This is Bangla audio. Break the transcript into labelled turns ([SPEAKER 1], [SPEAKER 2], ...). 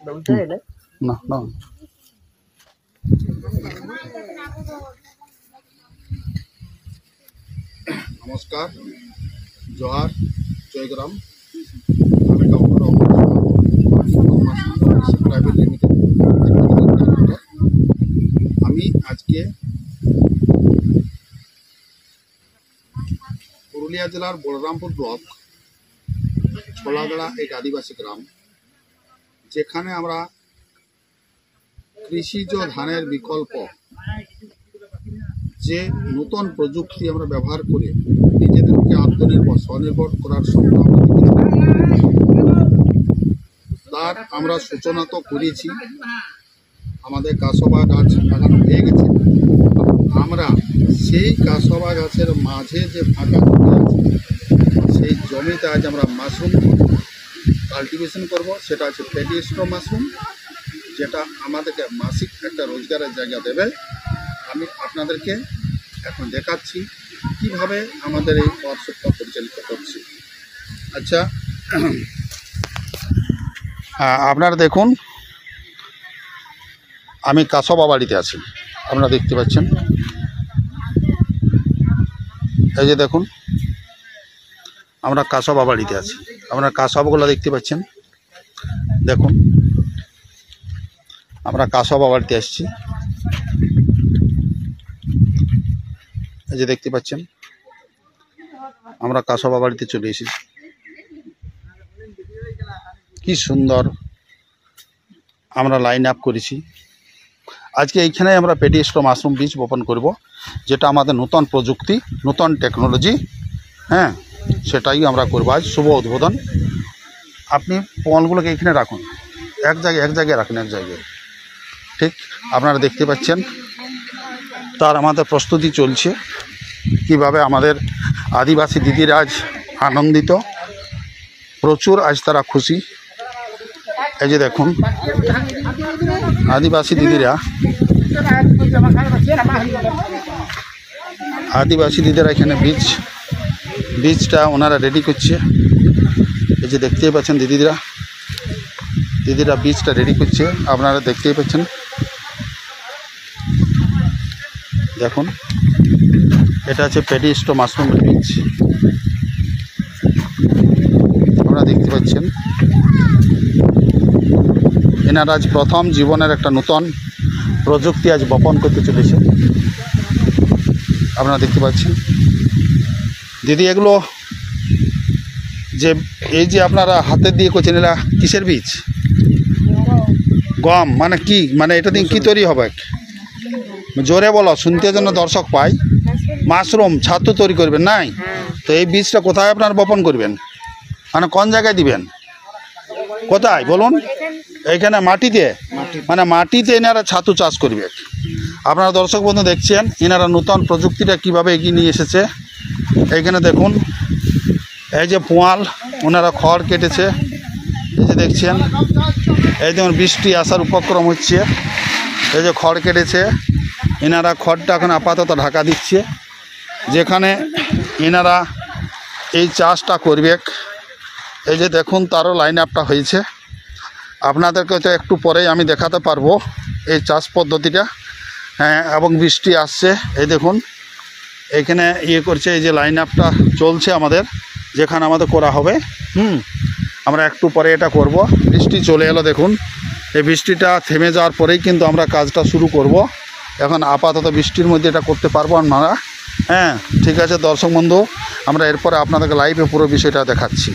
[SPEAKER 1] না না
[SPEAKER 2] নমস্কার, জোহার, জয়গ্রাম। আমি ডক্টর প্রাইভেট লিমিটেড। আমি আজকে পুরুলিয়া জেলার বলরামপুর ব্লক ছোলাগড়া এক আদিবাসী গ্রাম, যেখানে আমরা কৃষিজ ধানের বিকল্প যে নতুন প্রযুক্তি আমরা ব্যবহার করে নিজেদেরকে আত্মনির্ভর স্বনির্ভর করার স্বপ্ন আমরা দেখেছি। তার আমরা সূচনা তো করেছি, আমাদের কাসবা গাছ লাগানো হয়ে গেছে। আমরা সেই কাসবা গাছের মাঝে যে ফাঁকা জমি আছে, সেই জমিতে আজ আমরা মাশরুম কাল্টিভেশন করব। সেটা হচ্ছে প্যাটি স্ট্র মাশরুম, যেটা আমাদেরকে মাসিক একটা রোজগারের জায়গা দেবে। আমি আপনাদেরকে এখন দেখাচ্ছি কিভাবে আমাদের এই ওয়ার্কশপটা পরিচালিত করছি। আচ্ছা,
[SPEAKER 1] আপনারা দেখুন, আমি কাসবা বাড়িতে আছি। আপনারা দেখতে পাচ্ছেন, এই যে দেখুন, আমরা কাসবা বাড়িতে আছি। আপনারা কাসবাগুলো দেখতে পাচ্ছেন। দেখুন, আমরা কাসবা বাড়িতে আসছি। এই যে দেখতে পাচ্ছেন, আমরা কাসবা বাড়িতে চলে এসেছি। কি সুন্দর আমরা লাইন আপ করেছি। আজকে এইখানে আমরা প্যাটি স্ট্র মাশরুম বীজ বপন করব, যেটা আমাদের নতুন প্রযুক্তি, নতুন টেকনোলজি, হ্যাঁ, সেটাই আমরা করবো আজ শুভ উদ্বোধন। আপনি পলগুলোকে এখানে রাখুন, এক জায়গায় রাখুন, এক জায়গায়, ঠিক। আপনারা দেখতে পাচ্ছেন, তার আমাদের প্রস্তুতি চলছে। কিভাবে আমাদের আদিবাসী দিদিরা আজ আনন্দিত, প্রচুর আজ তারা খুশি। এই যে দেখুন, আদিবাসী দিদিরা এখানে বীজটা ওনারা রেডি করছে। এই যে দেখতেই পাচ্ছেন, দিদিরা বীজটা রেডি করছে। আপনারা দেখতেই পাচ্ছেন, দেখুন, এটা হচ্ছে প্যাটি স্ট্র মাশরুমের বীজ। আপনারা দেখতে পাচ্ছেন, এনারা আজ প্রথম জীবনের একটা নতুন প্রযুক্তি আজ বপন করতে চলেছে। আপনারা দেখতে পাচ্ছেন, দিদি এগুলো যে এই যে আপনারা হাতে দিয়ে করছেন, এরা কিসের বীজ? গম মানে কি, মানে এটা দিয়ে কি তৈরি হবে? জোরে বলো, শুনতে যেন দর্শক পায়। মাশরুম ছাতু তৈরি করবেন, নাই তো এই বীজটা কোথায় আপনারা বপন করবেন? মানে কোন জায়গায় দিবেন? কোথায় বলুন? এইখানে মাটিতে, মানে মাটিতে এনারা ছাতু চাষ করবে। আপনারা দর্শক বন্ধু দেখছেন, এনারা নতুন প্রযুক্তিটা কিভাবে এগিয়ে নিয়ে এসেছে। এইখানে দেখুন, এই যে পোয়াল ওনারা খড় কেটেছে, এই যে দেখছেন, এই যেমন বৃষ্টি আসার উপক্রম হচ্ছে, এই যে খড় কেটেছে, এনারা খড়টা এখন আপাতত ঢাকা দিচ্ছে, যেখানে এনারা এই চাষটা করবে। এই যে দেখুন, তারও লাইন আপটা হয়েছে। আপনাদেরকে তো একটু পরেই আমি দেখাতে পারবো এই চাষ পদ্ধতিটা। হ্যাঁ, এবং বৃষ্টি আসছে, এই দেখুন এখানে করছে, এই যে লাইন আপটা চলছে আমাদের, যেখানে আমাদের করা হবে। আমরা একটু পরে এটা করব। বৃষ্টি চলে এলো, দেখুন, এই বৃষ্টিটা থেমে যাওয়ার পরেই কিন্তু আমরা কাজটা শুরু করব। এখন আপাতত বৃষ্টির মধ্যে এটা করতে পারবো আমরা। হ্যাঁ, ঠিক আছে দর্শক বন্ধু, আমরা এরপরে আপনাদেরকে লাইভে পুরো বিষয়টা দেখাচ্ছি।